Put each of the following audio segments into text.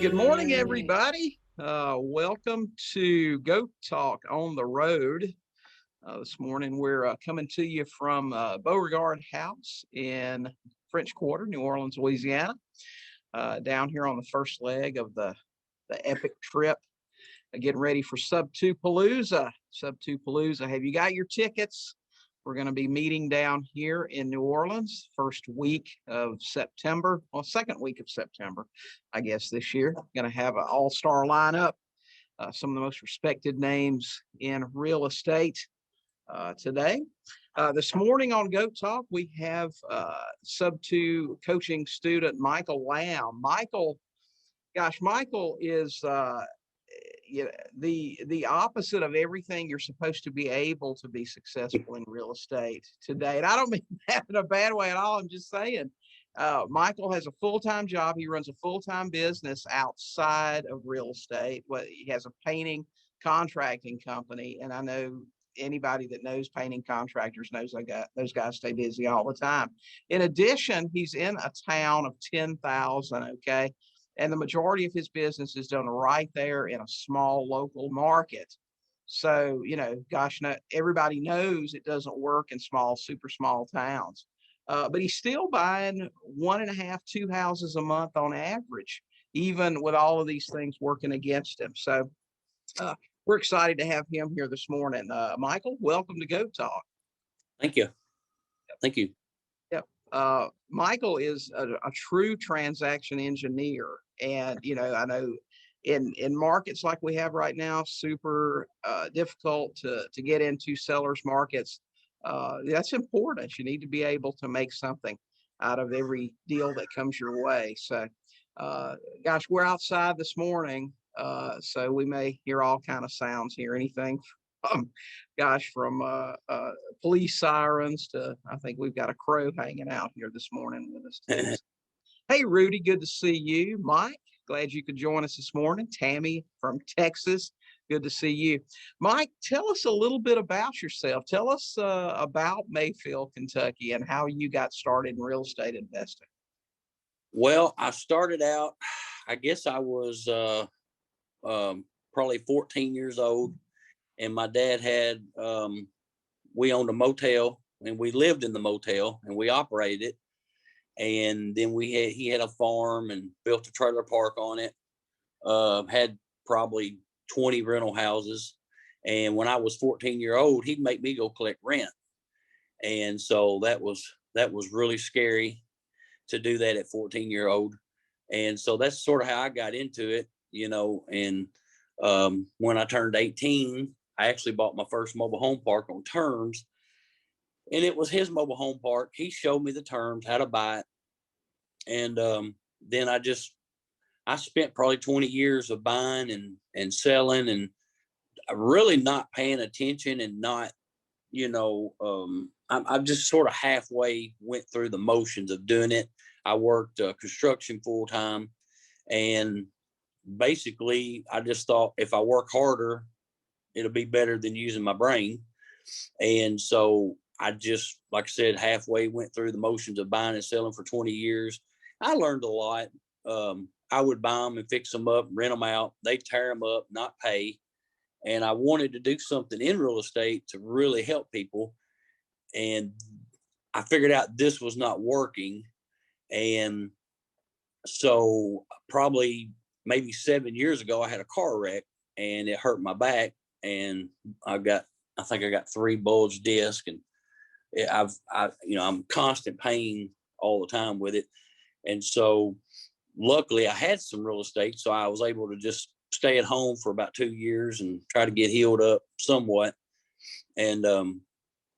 Good morning, everybody. Welcome to Goat Talk on the Road. This morning, we're coming to you from Beauregard House in French Quarter, New Orleans, Louisiana. Down here on the first leg of the epic trip, getting ready for Sub2Palooza. Sub2Palooza. Have you got your tickets? We're going to be meeting down here in New Orleans, first week of September, well, second week of September, I guess, this year. Going to have an all-star lineup, some of the most respected names in real estate today. This morning on Goat Talk, we have Sub2 coaching student Michael Lamb. Michael is the opposite of everything you're supposed to be able to be successful in real estate today. And I don't mean that in a bad way at all. I'm just saying, Michael has a full-time job. He runs a full-time business outside of real estate. Well, he has a painting contracting company, and I know anybody that knows painting contractors knows those guys stay busy all the time. In addition, he's in a town of 10,000. Okay. And the majority of his business is done right there in a small local market. So, everybody knows it doesn't work in super small towns. But he's still buying 1.5, 2 houses a month on average, even with all of these things working against him. So we're excited to have him here this morning. Michael, welcome to Go Talk. Thank you. Thank you. Michael is a true transaction engineer. And, I know in markets like we have right now, super difficult to get into sellers markets. That's important. You need to be able to make something out of every deal that comes your way. So, we're outside this morning, so we may hear all kind of sounds here, anything from police sirens to, I think we've got a crow hanging out here this morning with us too. Hey, Rudy, good to see you. Mike, glad you could join us this morning. Tammy from Texas, good to see you. Mike, tell us a little bit about yourself. Tell us about Mayfield, Kentucky, and how you got started in real estate investing. Well, I started out, I guess I was probably 14 years old. And my dad had, we owned a motel, and we lived in the motel, and we operated it. And then he had a farm and built a trailer park on it, had probably 20 rental houses. And when I was 14-year old, he'd make me go collect rent. And so that was really scary to do that at 14-year-old. And so that's sort of how I got into it, and when I turned 18, I actually bought my first mobile home park on terms, and it was his mobile home park. He showed me the terms, how to buy it. And then I spent probably 20 years of buying and selling and really not paying attention and not, I just sort of halfway went through the motions of doing it. I worked construction full time, and basically I just thought if I work harder, it'll be better than using my brain. And so I just, like I said, halfway went through the motions of buying and selling for 20 years. I learned a lot. I would buy them and fix them up, rent them out. They tear them up, not pay. And I wanted to do something in real estate to really help people. And I figured out this was not working. And so probably maybe 7 years ago, I had a car wreck and it hurt my back. And I think I got 3 bulged discs, and I'm constant pain all the time with it. And so luckily I had some real estate, so I was able to just stay at home for about 2 years and try to get healed up somewhat. And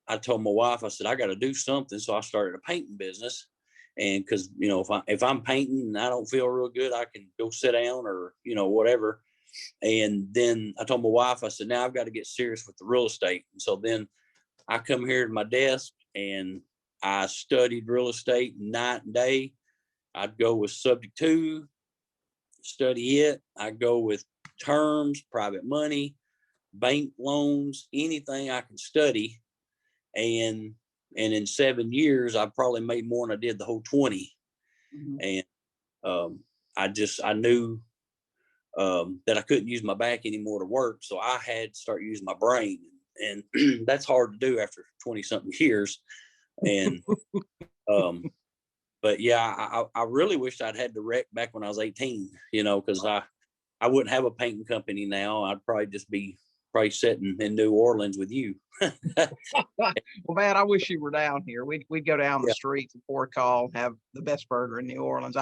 I told my wife, I said, I got to do something. So I started a painting business. And because, if I'm painting and I don't feel real good, I can go sit down or, whatever. And then I told my wife, I said, now I've got to get serious with the real estate. And so then I come here to my desk and I studied real estate night and day. I'd go with subject to, study it. I'd go with terms, private money, bank loans, anything I can study. And in 7 years, I probably made more than I did the whole 20. Mm-hmm. And I knew that I couldn't use my back anymore to work. So I had to start using my brain. And that's hard to do after 20 something years. And, but yeah, I really wished I'd had the rec back when I was 18, you know, because I wouldn't have a painting company now. I'd probably just be sitting in New Orleans with you. Well, man, I wish you were down here. We'd go down the street to Port Call and have the best burger in New Orleans.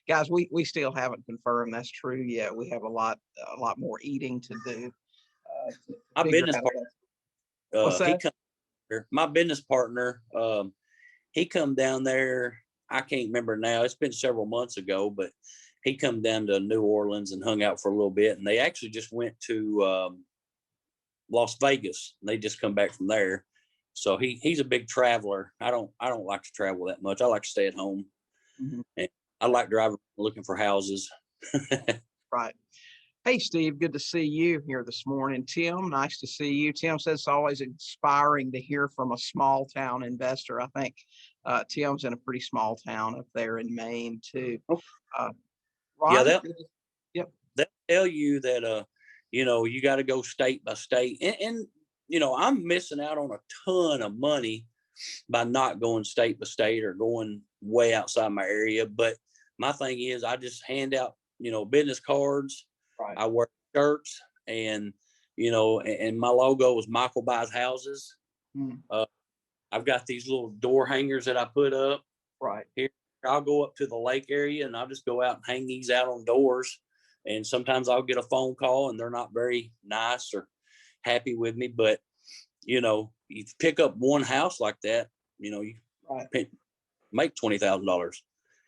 Guys, we still haven't confirmed that's true yet. We have a lot more eating to do. My business partner, my business partner, he come down there. I can't remember now. It's been several months ago, but he come down to New Orleans and hung out for a little bit. And they actually just went to Las Vegas. They just come back from there. So he's a big traveler. I don't like to travel that much. I like to stay at home. Mm-hmm. And I like driving, looking for houses. Right. Hey, Steve, good to see you here this morning. Tim, nice to see you. Tim says it's always inspiring to hear from a small town investor. I think Tim's in a pretty small town up there in Maine too. Ron, they'll tell you that, you know, you got to go state by state. And, you know, I'm missing out on a ton of money by not going state by state or going way outside my area. But my thing is I just hand out, you know, business cards. Right. I wear shirts, and, you know, and my logo is Michael Buys Houses. I've got these little door hangers that I put up. Right. Here, I'll go up to the lake area and I'll just go out and hang these out on doors. And sometimes I'll get a phone call and they're not very nice or happy with me. But, you know, you pick up one house like that, you know, you make $20,000.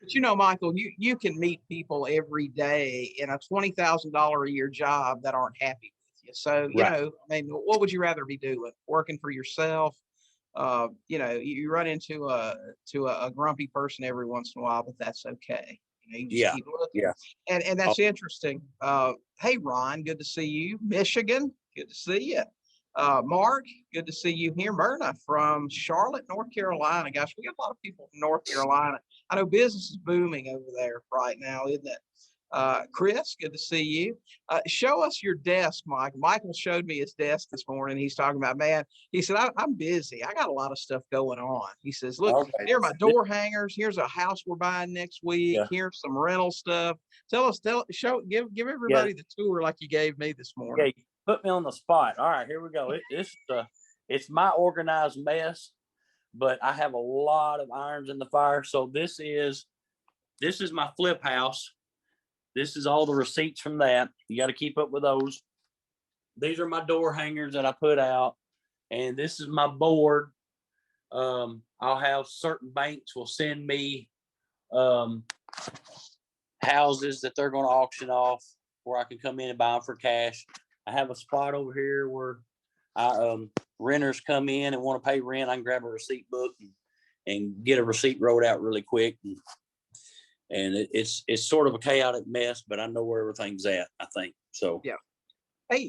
But, you know, Michael, you can meet people every day in a $20,000 a year job that aren't happy with you. So, you know, I mean, what would you rather be doing? Working for yourself? You know, you run into a grumpy person every once in a while, but that's okay. You know, you just keep looking. Yeah. And that's interesting. Hey, Ron, good to see you. Michigan, good to see you. Mark, good to see you here. Myrna from Charlotte, North Carolina. Gosh, we got a lot of people from North Carolina. I know business is booming over there right now, isn't it? Chris, good to see you. Show us your desk, Mike. Michael showed me his desk this morning. He's talking about, man, he said, I'm busy. I got a lot of stuff going on. He says, look, here are my door hangers. Here's a house we're buying next week. Yeah. Here's some rental stuff. Give everybody the tour like you gave me this morning. Yeah, put me on the spot. All right, here we go. It's my organized mess, but I have a lot of irons in the fire. So this is my flip house. This is all the receipts from that. You got to keep up with those. These are my door hangers that I put out. And this is my board. I'll have certain banks will send me houses that they're going to auction off where I can come in and buy them for cash. I have a spot over here where renters come in and want to pay rent. I can grab a receipt book and get a receipt wrote out really quick. And it's sort of a chaotic mess, but I know where everything's at, I think. So, yeah. Hey,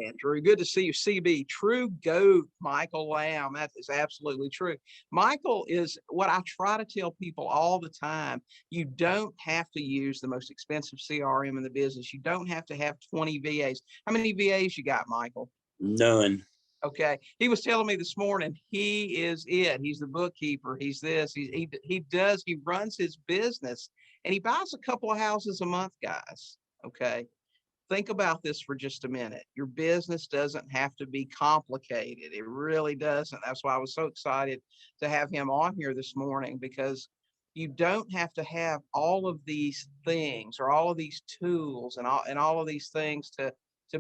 Andrew, good to see you. CB, true GOAT, Michael Lamb. That is absolutely true. Michael is what I try to tell people all the time. You don't have to use the most expensive CRM in the business. You don't have to have 20 VAs. How many VAs you got, Michael? None. Okay. He was telling me this morning, he is it. He's the bookkeeper. He's this. He runs his business and he buys a couple of houses a month, guys. Okay. Think about this for just a minute. Your business doesn't have to be complicated. It really doesn't. That's why I was so excited to have him on here this morning, because you don't have to have all of these things or all of these tools and all of these things to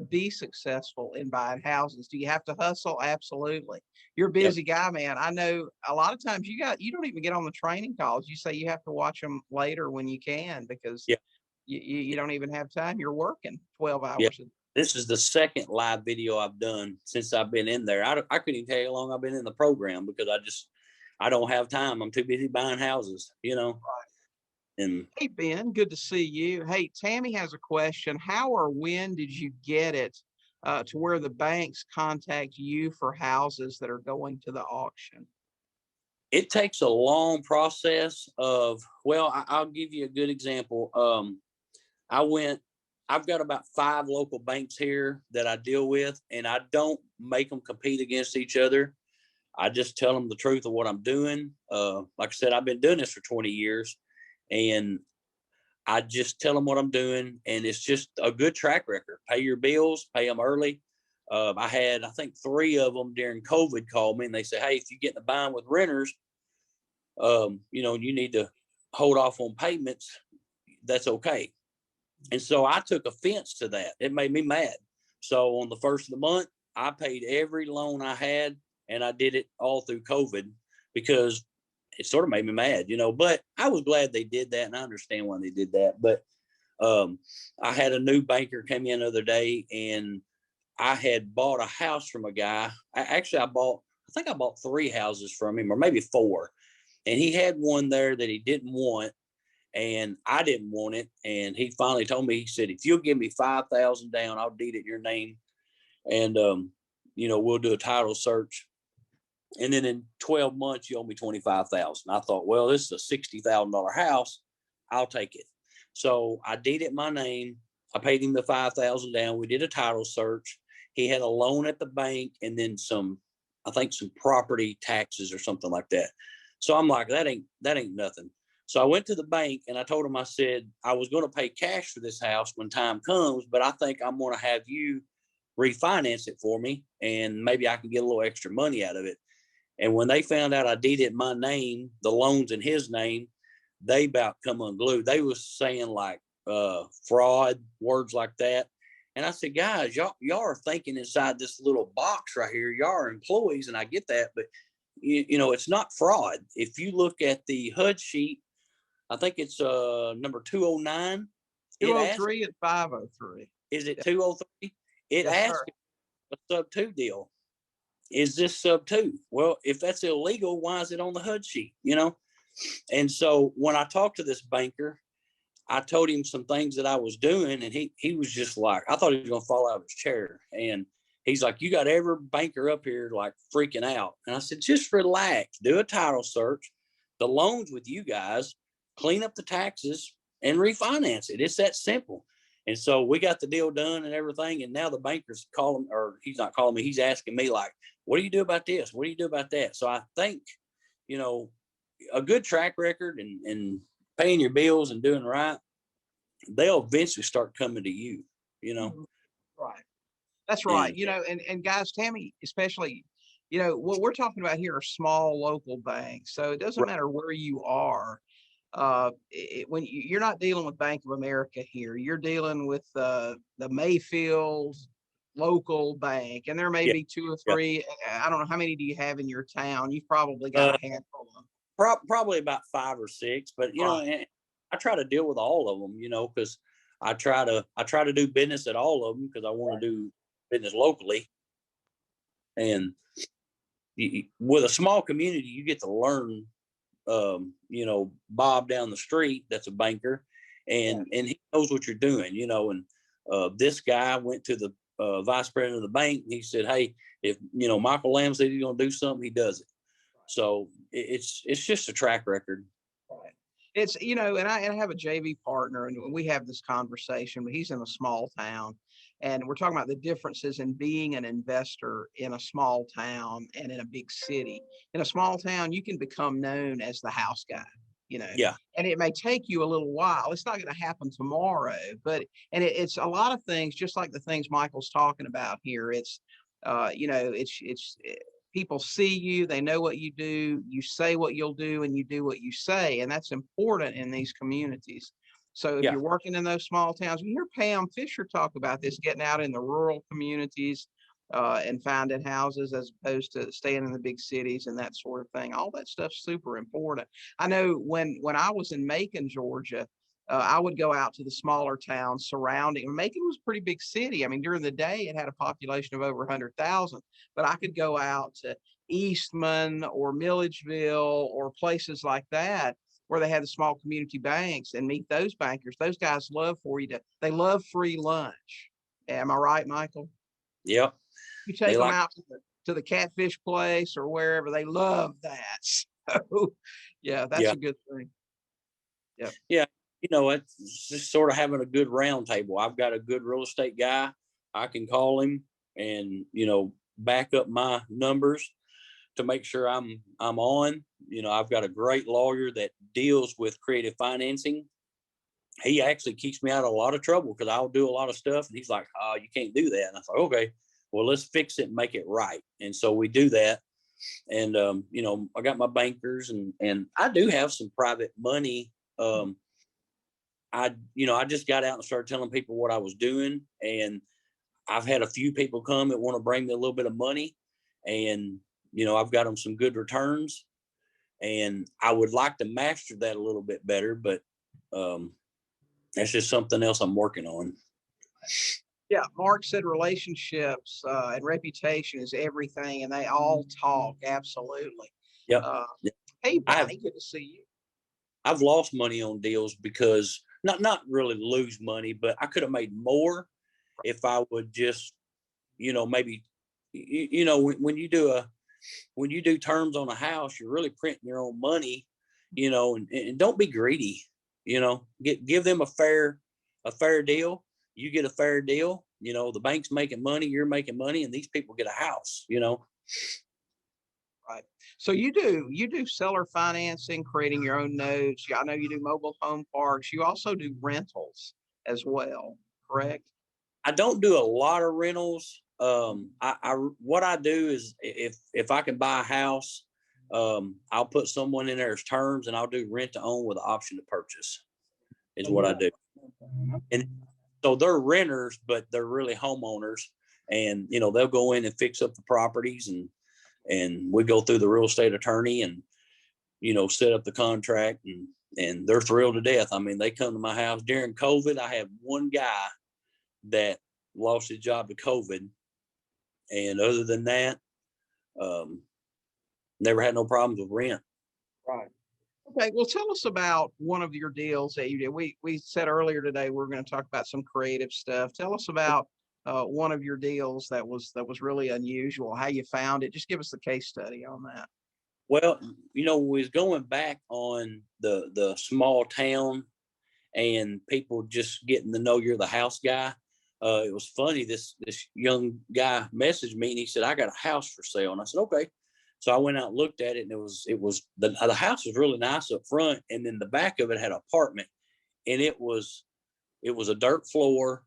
be successful in buying houses. Do you have to hustle? Absolutely. You're a busy guy, man. I know a lot of times you don't even get on the training calls. You say you have to watch them later when you can, because you don't even have time. You're working 12 hours. Yeah. This is the second live video I've done since I've been in there. I couldn't even tell you how long I've been in the program, because I don't have time. I'm too busy buying houses, you know. Right. And hey, Ben, good to see you. Hey, Tammy has a question. How or when did you get it to where the banks contact you for houses that are going to the auction? It takes a long process of, well, I'll give you a good example. I went I've got about 5 local banks here that I deal with, and I don't make them compete against each other. I just tell them the truth of what I'm doing. Like I said, I've been doing this for 20 years, and I just tell them what I'm doing, and it's just a good track record. Pay your bills, pay them early. I had, I think, 3 of them during COVID call me, and they say, hey, if you get in a bind with renters, you need to hold off on payments. That's okay. And so I took offense to that. It made me mad. So on the first of the month, I paid every loan I had, and I did it all through COVID because it sort of made me mad, but I was glad they did that, and I understand why they did that. But I had a new banker came in the other day, and I had bought a house from a guy. I think I bought 3 houses from him, or maybe 4. And he had one there that he didn't want, and I didn't want it. And he finally told me, he said, if you'll give me $5,000 down, I'll deed it in your name. And, we'll do a title search. And then in 12 months, you owe me $25,000. I thought, well, this is a $60,000 house. I'll take it. So I deeded my name. I paid him the $5,000 down. We did a title search. He had a loan at the bank, and then some property taxes or something like that. So I'm like, that ain't nothing. So I went to the bank, and I told him, I said, I was going to pay cash for this house when time comes, but I think I'm going to have you refinance it for me, and maybe I can get a little extra money out of it. And when they found out I deeded my name, the loans in his name, they about come unglued. They was saying like fraud, words like that. And I said, guys, y'all are thinking inside this little box right here. Y'all are employees, and I get that, but it's not fraud. If you look at the HUD sheet, I think it's number 209. 203 and 503. Is it 203? It Yes, asks a Sub2 deal. Is this Sub2? Well, if that's illegal, why is it on the HUD sheet? And so when I talked to this banker, I told him some things that I was doing, and he was just like, I thought he was going to fall out of his chair. And he's like, you got every banker up here like freaking out. And I said, just relax, do a title search, the loans with you guys, clean up the taxes, and refinance it. It's that simple. And so we got the deal done and everything. And now the banker's calling, or he's not calling me, he's asking me like, what do you do about this? What do you do about that? So I think, a good track record and paying your bills and doing right, they'll eventually start coming to you, Right. That's right. And guys, Tammy, especially, what we're talking about here are small local banks. So it doesn't matter where you are. When you're not dealing with Bank of America here, you're dealing with the Mayfield local bank, and there may be 2 or 3. I don't know, how many do you have in your town? You've probably got a handful of them. Probably about 5 or 6, but I try to deal with all of them, because I try to do business at all of them because I want to do business locally. And with a small community, you get to learn. Bob down the street, that's a banker, and he knows what you're doing. And this guy went to the vice president of the bank, and he said, hey, if Michael Lamb said he's going to do something, he does it. So it's just a track record. Right. It's, and I have a JV partner, and we have this conversation, but he's in a small town, and we're talking about the differences in being an investor in a small town and in a big city. In a small town, you can become known as the house guy, and it may take you a little while. It's not going to happen tomorrow, but it's a lot of things, just like the things Michael's talking about here. It's, people see you, they know what you do, you say what you'll do, and you do what you say. And that's important in these communities. So if you're working in those small towns, you hear Pam Fisher talk about this, getting out in the rural communities and finding houses as opposed to staying in the big cities and that sort of thing. All that stuff's super important. I know when I was in Macon, Georgia, I would go out to the smaller towns surrounding. Macon was a pretty big city. I mean, during the day, it had a population of over 100,000. But I could go out to Eastman or Milledgeville or places like that where they had the small community banks and meet those bankers. Those guys they love free lunch. Am I right, Michael? Yep. You take them out to the catfish place or wherever, they love that. So, that's a good thing. Yeah. it's just sort of having a good round table. I've got a good real estate guy. I can call him and, back up my numbers to make sure I'm on. I've got a great lawyer that deals with creative financing. He actually keeps me out of a lot of trouble because I'll do a lot of stuff and he's like, oh, you can't do that. And I thought, okay, well, let's fix it and make it right. And so we do that. And, I got my bankers and I do have some private money. I just got out and started telling people what I was doing. And I've had a few people come that want to bring me a little bit of money. And, I've got them some good returns. And I would like to master that a little bit better, but that's just something else I'm working on. Yeah, Mark said relationships and reputation is everything, and they all talk. Absolutely. Yep. Hey, Bonnie, good to see you. I've lost money on deals because not really lose money, but I could have made more if I would just, maybe, when you do terms on a house, you're really printing your own money, and don't be greedy, give them a fair deal. You get a fair deal, the bank's making money, you're making money, and these people get a house, Right. So you do seller financing, creating your own notes. I know you do mobile home parks. You also do rentals as well, correct? I don't do a lot of rentals. What I do is if I can buy a house, I'll put someone in there as terms and I'll do rent to own with the option to purchase is what I do. And so they're renters, but they're really homeowners, and they'll go in and fix up the properties, and we go through the real estate attorney and set up the contract, and they're thrilled to death. I mean, they come to my house during COVID. I have one guy that lost his job to COVID, and other than that, never had no problems with rent. Right. Okay, well, tell us about one of your deals that you did. We said earlier today we're going to talk about some creative stuff. Tell us about one of your deals that was really unusual, how you found it. Just give us the case study on that. Well, we was going back on the small town and people just getting to know you're the house guy. It was funny. This young guy messaged me and he said, I got a house for sale. And I said, okay. So I went out and looked at it, and it was the house was really nice up front, and then the back of it had an apartment, and it was a dirt floor.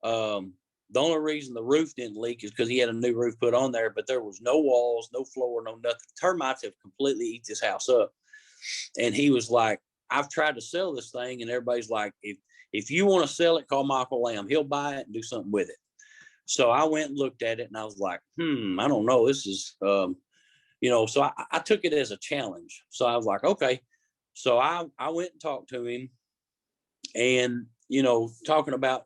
The only reason the roof didn't leak is because he had a new roof put on there, but there was no walls, no floor, no nothing. Termites have completely eat this house up. And he was like, I've tried to sell this thing, and everybody's like, if you want to sell it, call Michael Lamb. He'll buy it and do something with it. So I went and looked at it, and I was like, I don't know. This is so I took it as a challenge. So I was like, okay. So I went and talked to him, and, talking about,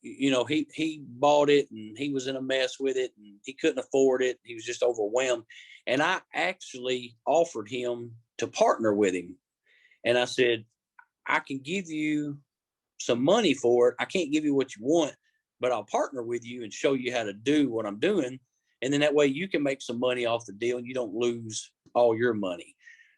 he bought it and he was in a mess with it and he couldn't afford it. He was just overwhelmed. And I actually offered him to partner with him. And I said, I can give you some money for it. I can't give you what you want, but I'll partner with you and show you how to do what I'm doing. And then that way you can make some money off the deal and you don't lose all your money.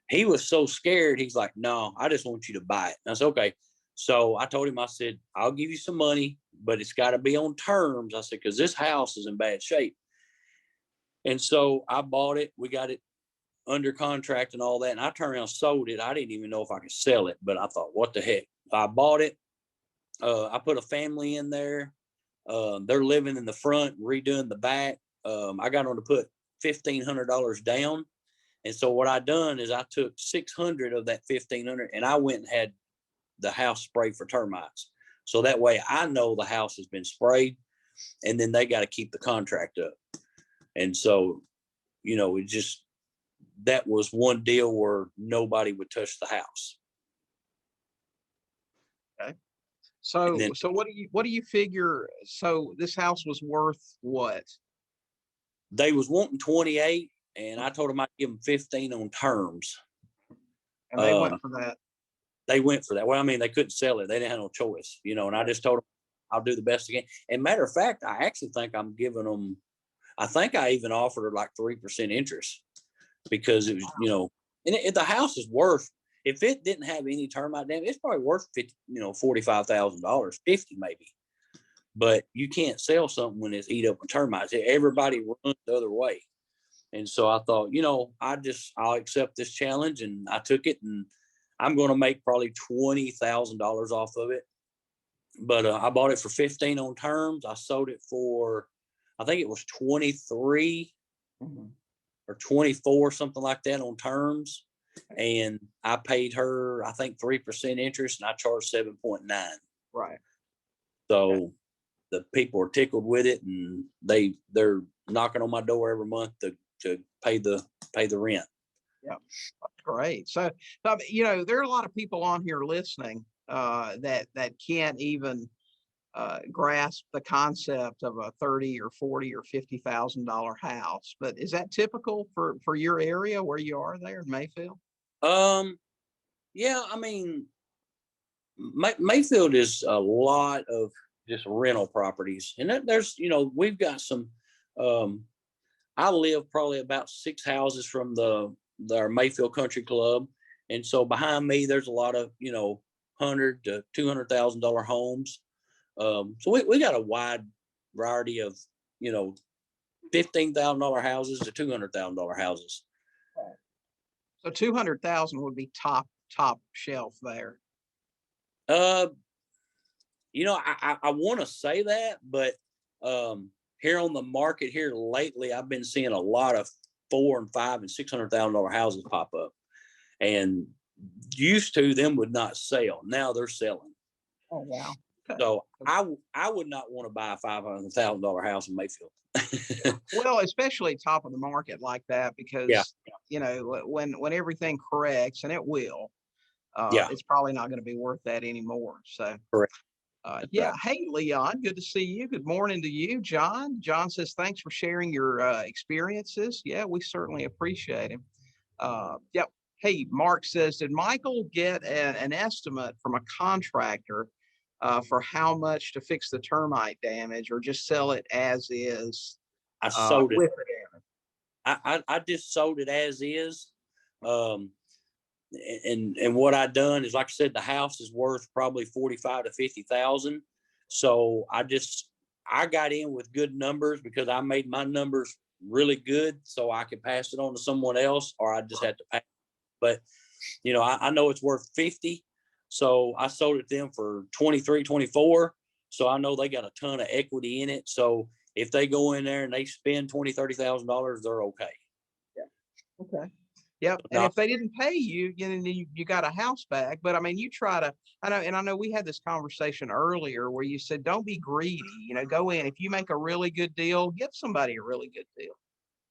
He was so scared. He's like, no, I just want you to buy it. And I said, okay. So I told him, I said, I'll give you some money, but it's got to be on terms. I said, because this house is in bad shape. And so I bought it. We got it under contract and all that. And I turned around and sold it. I didn't even know if I could sell it, but I thought, what the heck? I bought it. I put a family in there. They're living in the front, redoing the back. I got them to put $1,500 down. And so what I done is I took 600 of that 1,500 and I went and had the house sprayed for termites. So that way I know the house has been sprayed, and then they got to keep the contract up. And so, it just, that was one deal where nobody would touch the house. Okay. So, so what do you figure? So this house was worth what? They was wanting 28, and I told them I'd give them 15 on terms. And they went for that. They went for that. Well, I mean, they couldn't sell it. They didn't have no choice, and I just told them I'll do the best again. And matter of fact, I actually think I'm giving them, I think I even offered her like 3% interest because it was, and the house is worth, if it didn't have any termite damage, it's probably worth $45,000, 50 maybe. But you can't sell something when it's eat up with termites. Everybody runs the other way. And so I thought, I'll accept this challenge, and I took it, and I'm going to make probably $20,000 off of it. But I bought it for 15 on terms. I sold it for, I think it was 23 or 24, something like that on terms. And I paid her, I think 3% interest, and I charged 7.9. Right. So the people are tickled with it, and they're knocking on my door every month to pay the rent. Yeah, that's great. So, there are a lot of people on here listening that can't even grasp the concept of a $30,000 or $40,000 or $50,000 house. But is that typical for your area where you are there in Mayfield? Yeah, I mean, Mayfield is a lot of just rental properties, and there's we've got some. I live probably about 6 houses from our Mayfield Country Club, and so behind me there's a lot of $100,000 to $200,000 homes. So we got a wide variety of $15,000 houses to $200,000 houses. So 200,000 would be top shelf there. I want to say that, but here on the market here lately, I've been seeing a lot of $400,000 and $500,000 and $600,000 houses pop up, and used to them would not sell. Now they're selling. Oh wow! Okay. So I would not want to buy a $500,000 house in Mayfield. Well, especially top of the market like that, because when everything corrects, and it will, it's probably not going to be worth that anymore. So correct. Right. Hey, Leon, good to see you. Good morning to you. John says, thanks for sharing your experiences. Yeah, we certainly appreciate him. Yep. Hey, Mark says, did Michael get an estimate from a contractor for how much to fix the termite damage, or just sell it as is? I sold it. With the damage. I just sold it as is. And what I done is, like I said, the house is worth probably 45 to 50,000. So I got in with good numbers because I made my numbers really good, so I could pass it on to someone else, or I just had to pay. But I know it's worth 50, so I sold it to them for 23, 24. So I know they got a ton of equity in it. So if they go in there and they spend $20,000, $30,000, they're okay. Yeah. Okay. Yep. And if they didn't pay you, you got a house back. But I mean, you try to, I know we had this conversation earlier where you said, don't be greedy, go in. If you make a really good deal, give somebody a really good deal.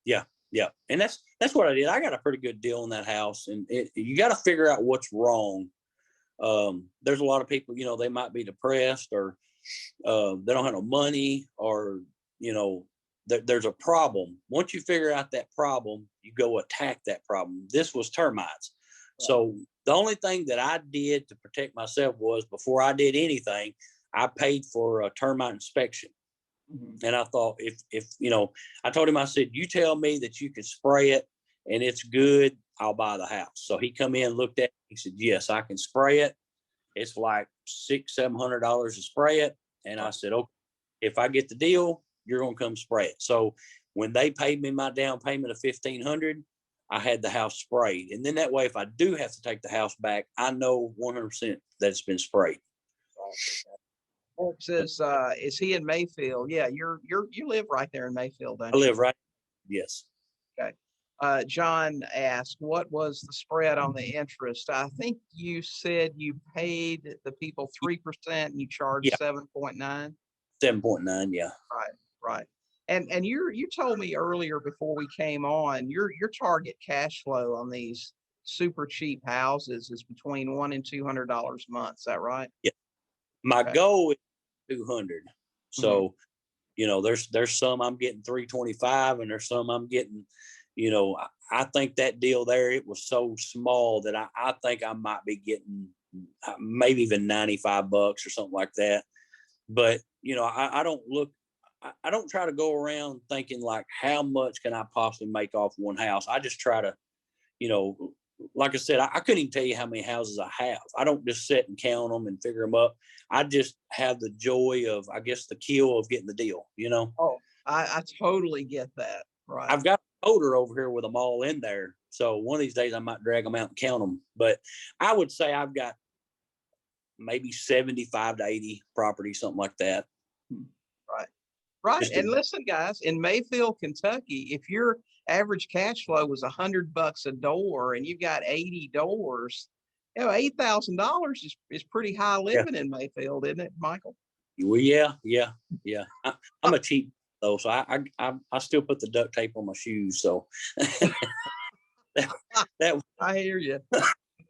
Yeah. Yeah. And that's what I did. I got a pretty good deal on that house, and you got to figure out what's wrong. There's a lot of people, they might be depressed, or they don't have no money, or, there's a problem. Once you figure out that problem, you go attack that problem. This was termites. Right. So the only thing that I did to protect myself was, before I did anything, I paid for a termite inspection. Mm-hmm. And I thought, if I told him, I said, you tell me that you can spray it and it's good, I'll buy the house. So he come in, looked at it, he said, yes, I can spray it. It's like $600-700 to spray it. And I said, okay, if I get the deal, you're going to come spray it. So when they paid me my down payment of $1,500, I had the house sprayed. And then that way, if I do have to take the house back, I know 100% that it's been sprayed. Mark says, is he in Mayfield? Yeah, you live right there in Mayfield, don't you? I live right. Yes. Okay. John asked, what was the spread on the interest? I think you said you paid the people 3% and you charged 7.9. 7.9, yeah. Right. And you told me earlier before we came on, your target cash flow on these super cheap houses is between $100 and $200 a month. Is that right? Yeah. My goal is 200. So, there's some I'm getting 325, and there's some I'm getting, I think that deal there, it was so small that I think I might be getting maybe even $95 or something like that. But, I don't try to go around thinking like, how much can I possibly make off one house? I just try to, like I said, I couldn't even tell you how many houses I have. I don't just sit and count them and figure them up. I just have the joy of, I guess, the kill of getting the deal, you know? Oh, I totally get that. Right. I've got a folder over here with them all in there. So one of these days I might drag them out and count them. But I would say I've got maybe 75 to 80 properties, something like that. Right. Right. Just And listen, guys, in Mayfield, Kentucky, if your average cash flow was $100 a door and you've got 80 doors, you know, $8,000 is pretty high yeah. living in Mayfield, isn't it, Michael? Well, yeah. I'm a cheap though, so I still put the duct tape on my shoes. So that I hear you.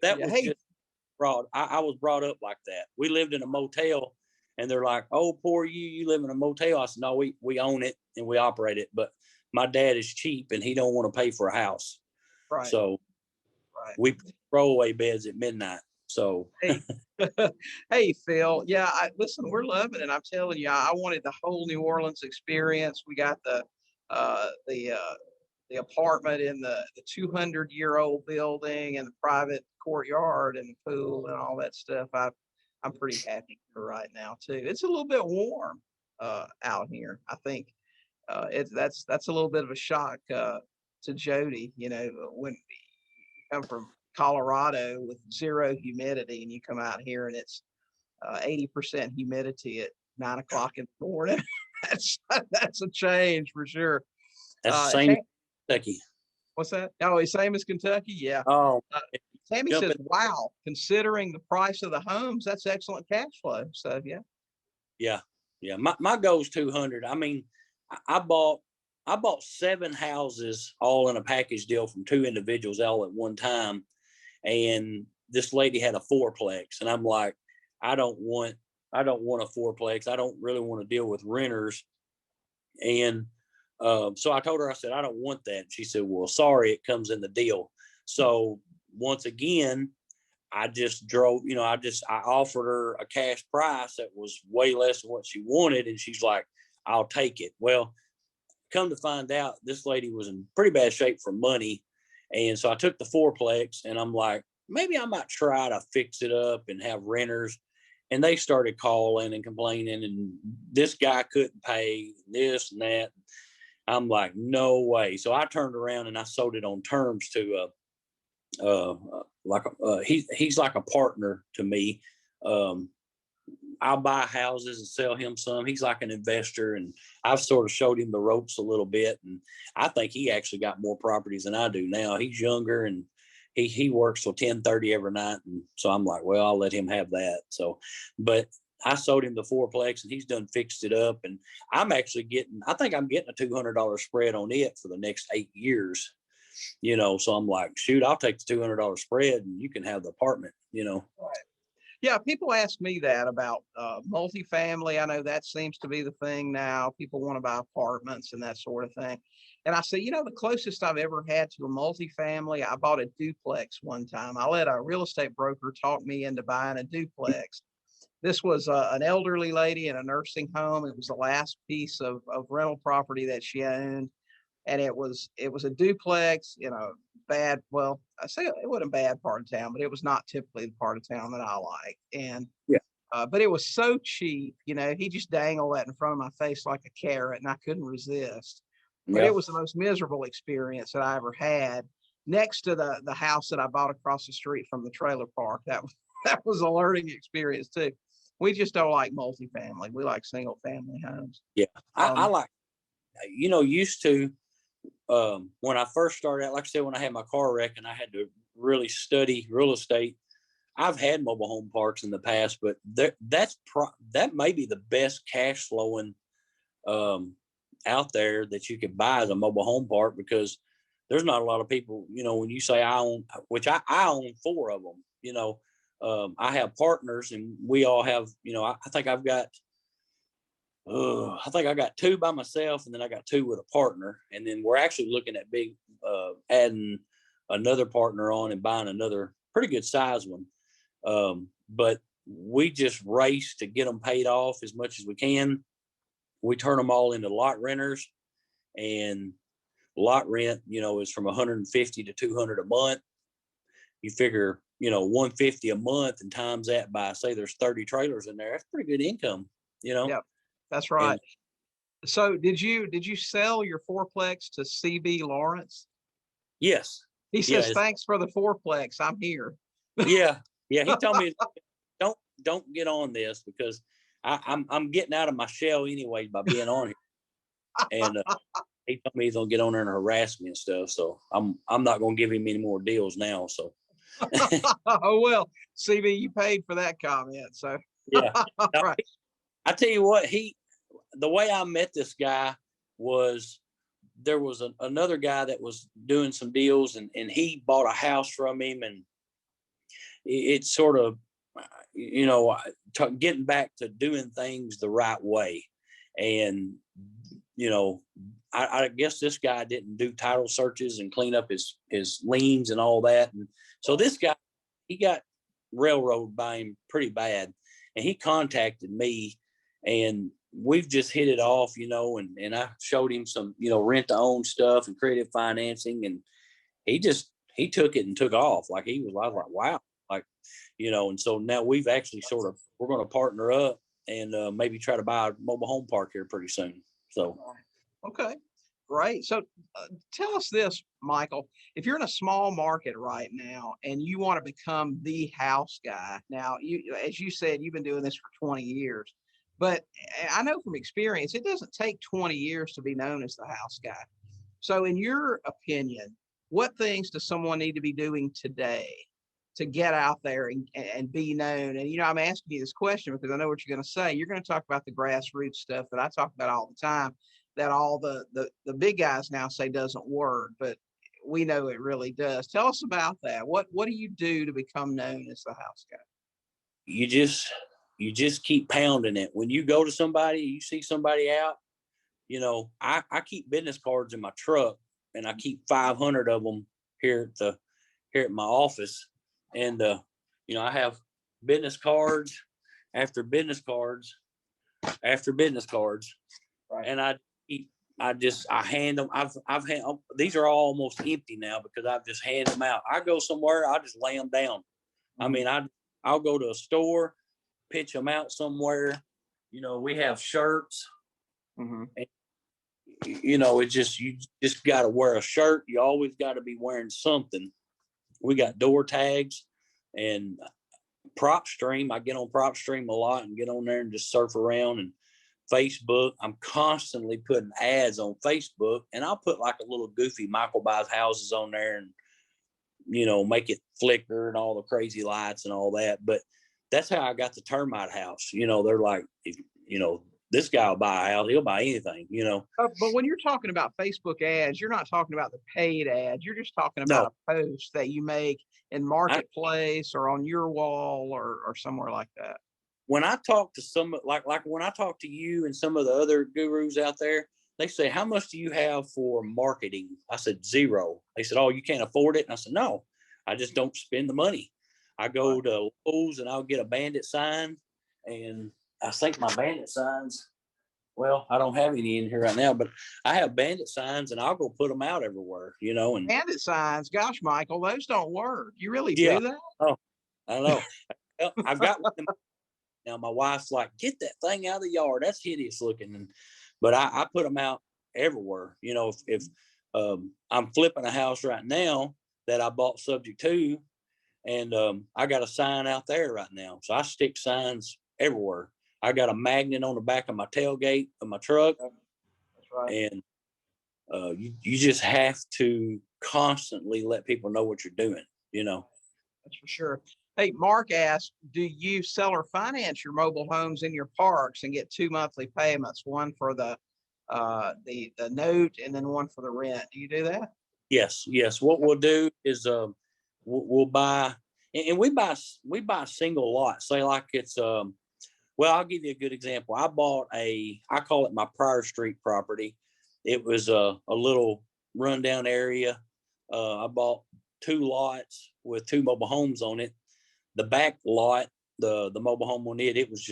that Yeah. was Hey, just I was brought up like that. We lived in a motel, and they're like, "Oh, poor you! You live in a motel." I said, "No, we own it and we operate it, but my dad is cheap and he don't want to pay for a house, right. so Right. we throw away beds at midnight." So Hey, hey, Phil. Yeah, listen, we're loving it. I'm telling you, I wanted the whole New Orleans experience. We got uh, the uh, the apartment in the 200-year-old building and the private courtyard and the pool and all that stuff. I'm pretty happy for right now too. It's a little bit warm out here. I think that's a little bit of a shock to Jody. You know, when you come from Colorado with zero humidity and you come out here and it's 80% humidity at 9 o'clock in the morning. that's a change for sure. that's the same as Kentucky. What's that? Oh, same as Kentucky. Yeah. Oh, Tammy says, "Wow, considering the price of the homes, that's excellent cash flow." So yeah. My goal is 200. I mean, I bought 7 houses all in a package deal from 2 individuals all at one time, and this lady had a fourplex, and I'm like, I don't want a fourplex. I don't really want to deal with renters. And so I told her, I said, I don't want that. She said, well, sorry, it comes in the deal. So once again, I just drove, I offered her a cash price that was way less than what she wanted. And she's like, I'll take it. Well, come to find out, this lady was in pretty bad shape for money. And so I took the fourplex and I'm like, maybe I might try to fix it up and have renters. And they started calling and complaining, and this guy couldn't pay this and that. I'm like, no way. So I turned around and I sold it on terms to he's like a partner to me. I'll buy houses and sell him some. He's like an investor, and I've sort of showed him the ropes a little bit. And I think he actually got more properties than I do now. He's younger and he works till 10:30 every night. And so I'm like, well, I'll let him have that. So, but I sold him the fourplex and he's done fixed it up. And I think I'm getting a $200 spread on it for the next 8 years. So I'm like, shoot, I'll take the $200 spread and you can have the apartment. right. Yeah, people ask me that about multifamily. I know that seems to be the thing now. People want to buy apartments and that sort of thing. And I say, the closest I've ever had to a multifamily, I bought a duplex one time. I let a real estate broker talk me into buying a duplex. This was an elderly lady in a nursing home. It was the last piece of rental property that she owned. And it was a duplex, I say it wasn't a bad part of town, but it was not typically the part of town that I like. And Yeah. But it was so cheap, he just dangled that in front of my face like a carrot, and I couldn't resist. But Yeah. it was the most miserable experience that I ever had. Next to the house that I bought across the street from the trailer park, that was a learning experience too. We just don't like multifamily. We like single family homes. Yeah. I like, used to, when I first started out, like I said, when I had my car wreck and I had to really study real estate, I've had mobile home parks in the past, but that may be the best cash flowing out there that you could buy as a mobile home park, because there's not a lot of people, when you say I own, which I own 4 of them, I have partners and we all have, I think I've got, I think I got 2 by myself, and then I got 2 with a partner. And then we're actually looking at adding another partner on and buying another pretty good size one. But we just race to get them paid off as much as we can. We turn them all into lot renters, and lot rent, is from 150 to 200 a month. you figure, 150 a month and times that by, say there's 30 trailers in there. That's pretty good income, Yep, that's right. And So did you sell your fourplex to CB Lawrence? yes. He Yeah. says, thanks for the fourplex. I'm here. Yeah. Yeah. He told me, don't get on this because I'm getting out of my shell anyway by being on here. And he told me he's gonna get on there and harass me and stuff. So I'm not gonna give him any more deals now. So Oh well, CB, you paid for that comment. So yeah. right. I tell you what, the way I met this guy was there was another guy that was doing some deals and he bought a house from him, and it's sort of, getting back to doing things the right way. And, I guess this guy didn't do title searches and clean up his liens and all that. And so this guy, he got railroaded by him pretty bad, and he contacted me, and we've just hit it off, and I showed him some, rent to own stuff and creative financing, and he took it and took off. Like I was like, wow. Like, and so now we've actually we're going to partner up and maybe try to buy a mobile home park here pretty soon. So. Okay, great. So tell us this, Michael, if you're in a small market right now and you want to become the house guy, now as you said, you've been doing this for 20 years, but I know from experience, it doesn't take 20 years to be known as the house guy. So in your opinion, what things does someone need to be doing today to get out there and be known? And, I'm asking you this question because I know what you're going to say. You're going to talk about the grassroots stuff that I talk about all the time, that all the big guys now say doesn't work, but we know it really does. Tell us about that. What do you do to become known as the house guy? You just keep pounding it. When you go to somebody, you see somebody out, I keep business cards in my truck, and I keep 500 of them here at my office. And, I have business cards after business cards after business cards. Right. And I hand them. These are all almost empty now because I've just handed them out. I go somewhere, I just lay them down. Mm-hmm. I mean, I'll go to a store, pitch them out somewhere. We have shirts. Mm-hmm. And, it's just, you just got to wear a shirt. You always got to be wearing something. We got door tags and PropStream. I get on PropStream a lot and get on there and just surf around. And Facebook, I'm constantly putting ads on Facebook, and I'll put like a little goofy Michael buys houses on there and, make it flicker and all the crazy lights and all that. But that's how I got the termite house. They're like, this guy will buy a house, he'll buy anything, But when you're talking about Facebook ads, you're not talking about the paid ads. You're just talking about a post that you make in Marketplace or on your wall or somewhere like that. When I talk to some, like when I talk to you and some of the other gurus out there, they say, how much do you have for marketing? I said, zero. They said, oh, you can't afford it. And I said, no, I just don't spend the money. I go to Lowe's and I'll get a bandit sign, and I think my bandit signs, well, I don't have any in here right now, but I have bandit signs and I'll go put them out everywhere, and bandit signs. Gosh, Michael, those don't work. You really do that? Oh, I don't know. I've got one. Now my wife's like, get that thing out of the yard. That's hideous looking. But I put them out everywhere. If I'm flipping a house right now that I bought subject to, and I got a sign out there right now. So I stick signs everywhere. I got a magnet on the back of my tailgate of my truck. That's right. And you just have to constantly let people know what you're doing, That's for sure. Hey, Mark asked, do you sell or finance your mobile homes in your parks and get 2 monthly payments, one for the note and then one for the rent? Do you do that? Yes. What we'll do is we'll buy, and we buy single lots. Say like it's well, I'll give you a good example. I bought I call it my Prior Street property. It was a little rundown area. I bought 2 lots with 2 mobile homes on it. The back lot, the mobile home on it was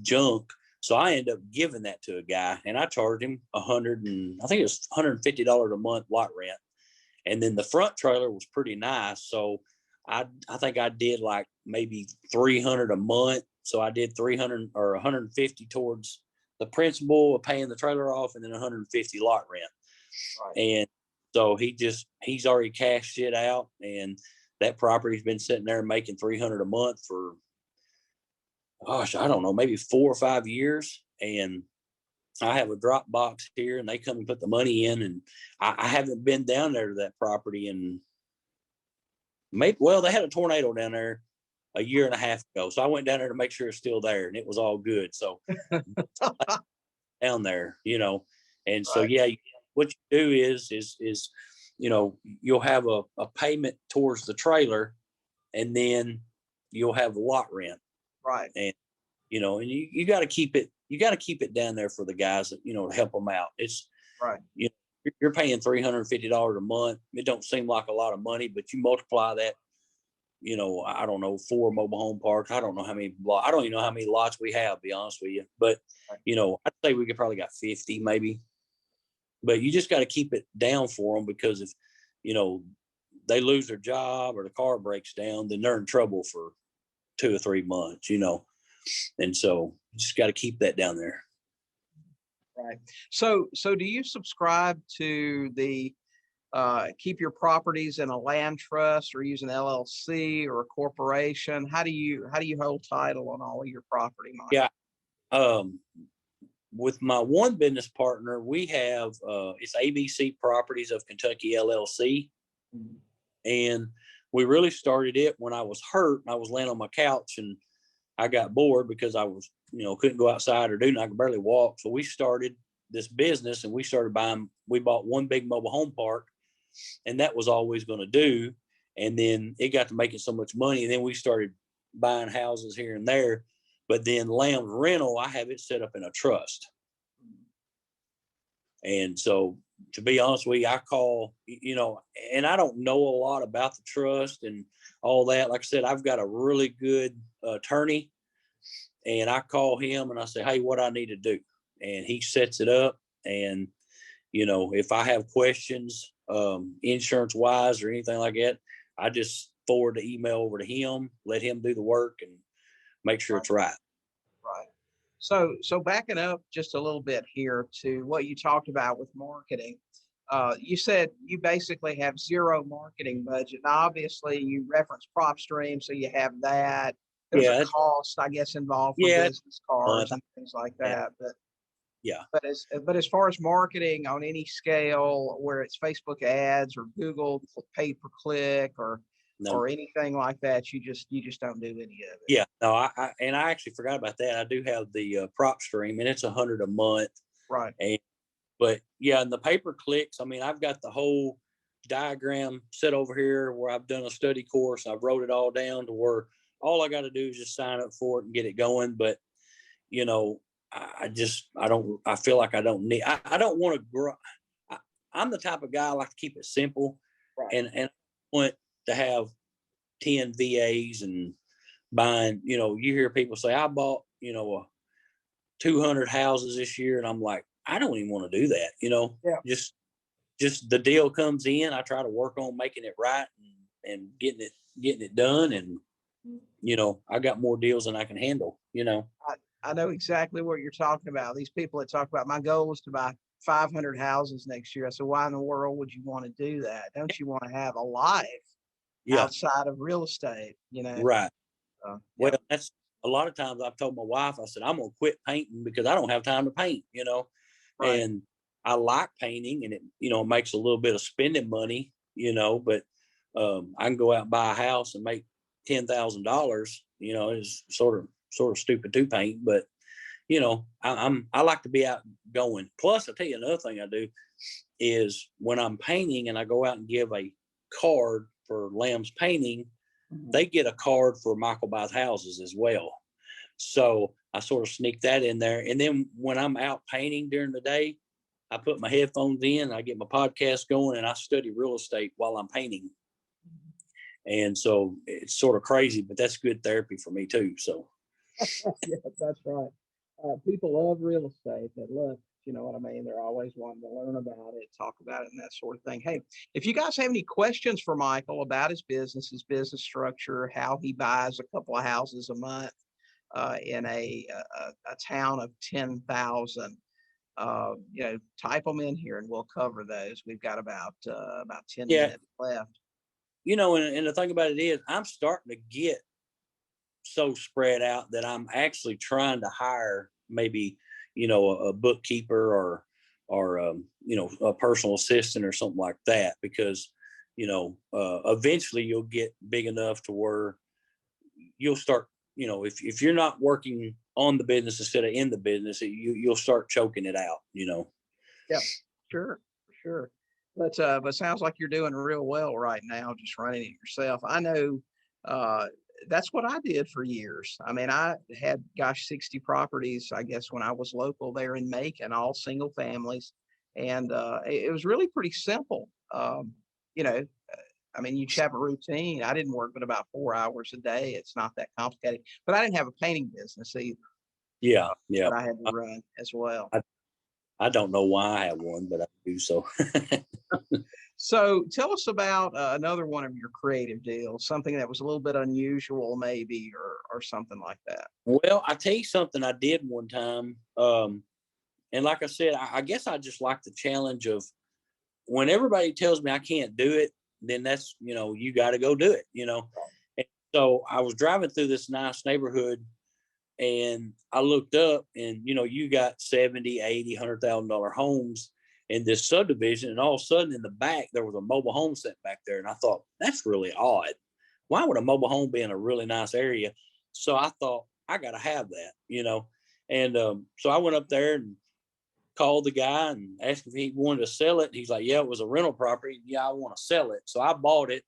junk. So I ended up giving that to a guy, and I charged him $150 a month lot rent. And then the front trailer was pretty nice. So I think I did like maybe 300 a month. So I did 300 or 150 towards the principal of paying the trailer off, and then 150 lot rent. Right. And so he's already cashed it out, and that property's been sitting there making 300 a month for, gosh, I don't know, maybe 4 or 5 years. And I have a drop box here, and they come and put the money in, and I haven't been down there to that property in maybe, well, they had a tornado down there a year and a half ago. So I went down there to make sure it's still there, and it was all good. So down there, and so, Right. yeah, what you do is, you'll have a payment towards the trailer, and then you'll have lot rent. Right. And, and you got to keep it down there for the guys that, to help them out. It's Right. You're paying $350 a month. It don't seem like a lot of money, but you multiply that, I don't know, 4 mobile home parks. I don't know how many I don't even know how many lots we have, to be honest with you. But, I'd say we could probably got 50 maybe. But you just got to keep it down for them, because if, they lose their job or the car breaks down, then they're in trouble for 2 or 3 months, And so you just got to keep that down there. Right. So do you subscribe to the keep your properties in a land trust, or use an LLC or a corporation? How do you hold title on all of your property, Mike? Yeah. With my one business partner, we have it's ABC Properties of Kentucky LLC. Mm-hmm. And we really started it when I was hurt, and I was laying on my couch, and I got bored because I was, couldn't go outside or do nothing. I could barely walk. So we started this business, and we bought one big mobile home park, and that was always going to do. And then it got to making so much money. And then we started buying houses here and there. But then Lamb's Rental, I have it set up in a trust. And so, to be honest with you, I call, and I don't know a lot about the trust and all that. Like I said, I've got a really good attorney, and I call him and I say, hey, what I need to do. And he sets it up. And, if I have questions, insurance wise or anything like that, I just forward the email over to him, let him do the work, and make sure it's right. Right. So backing up just a little bit here to what you talked about with marketing. You said you basically have zero marketing budget. Now, obviously, you reference PropStream, so you have that. There's a cost, I guess, involved for business cards and things like that. But yeah. But as far as marketing on any scale, where it's Facebook ads or Google pay per click or anything like that, you just don't do any of it. Yeah, no, I actually forgot about that. I do have the PropStream, and it's $100 a month. Right. But yeah, and the pay per clicks, I mean, I've got the whole diagram set over here where I've done a study course. I've wrote it all down to where all I got to do is just sign up for it and get it going. But I feel like I don't need. I don't want to grow. I'm the type of guy I like to keep it simple, right. and I want to have 10 VAs and buying. You hear people say, I bought 200 houses this year, and I'm like, I don't even want to do that. Yeah. Just the deal comes in. I try to work on making it right and getting it done, and I got more deals than I can handle. I know exactly what you're talking about. These people that talk about, my goal is to buy 500 houses next year. I said, why in the world would you want to do that? Don't you want to have a life outside of real estate? Right. Well, that's a lot of times I've told my wife, I said, I'm going to quit painting because I don't have time to paint, Right. And I like painting, and it, makes a little bit of spending money, but I can go out and buy a house and make $10,000, it's sort of stupid to paint, but I like to be outgoing. Plus, I'll tell you another thing I do is when I'm painting and I go out and give a card for Lamb's Painting, they get a card for Michael Buys Houses as well. So I sort of sneak that in there. And then when I'm out painting during the day, I put my headphones in, I get my podcast going, and I study real estate while I'm painting. And so it's sort of crazy, but that's good therapy for me too. So yeah, that's right. People love real estate. They love You know what I mean? They're always wanting to learn about it, talk about it, and that sort of thing. Hey, if you guys have any questions for Michael about his business structure, how he buys a couple of houses a month in a town of 10,000, type them in here and we'll cover those. We've got about 10 minutes left. And the thing about it is, I'm starting to get so spread out that I'm actually trying to hire maybe, a bookkeeper or a personal assistant or something like that, because, eventually you'll get big enough to where you'll start, if you're not working on the business instead of in the business, you'll start choking it out, Yeah, sure. But sounds like you're doing real well right now, just running it yourself. I know that's what I did for years. I mean, I had, 60 properties, I guess, when I was local there in Macon, all single families. And it was really pretty simple. I mean, you have a routine. I didn't work but about 4 hours a day. It's not that complicated. But I didn't have a painting business either. Yeah. That I had to run as well. I don't know why I have one, but I do. So, so tell us about another one of your creative deals, something that was a little bit unusual, maybe, or something like that. Well, I tell you something I did one time. And like I said, I guess I just like the challenge of when everybody tells me I can't do it, then that's, you got to go do it, And so I was driving through this nice neighborhood and I looked up and, you got 70, 80, $100,000 homes in this subdivision. And all of a sudden in the back, there was a mobile home set back there. And I thought, that's really odd. Why would a mobile home be in a really nice area? So I thought, I got to have that, And so I went up there and called the guy and asked if he wanted to sell it. He's like, yeah, it was a rental property. Yeah, I want to sell it. So I bought it.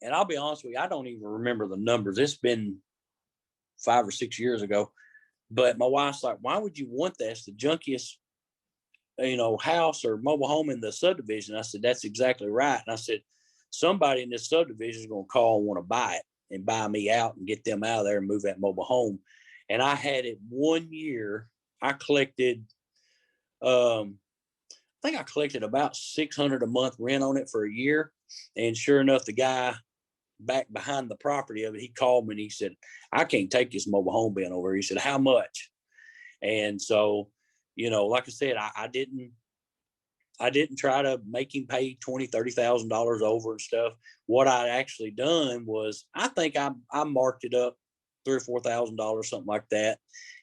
And I'll be honest with you, I don't even remember the numbers. It's been 5 or 6 years ago. But my wife's like, why would you want that? It's the junkiest, house or mobile home in the subdivision. I said, that's exactly right. And I said, somebody in this subdivision is going to call and want to buy it and buy me out and get them out of there and move that mobile home. And I had it 1 year. I collected, I think I collected about $600 a month rent on it for a year. And sure enough, the guy back behind the property of it, he called me and he said, I can't take this mobile home being over. He said, how much? And so, like I said, I didn't try to make him pay $20,000, $30,000 over and stuff. What I actually done was, I think I marked it up $3,000 or $4,000, something like that.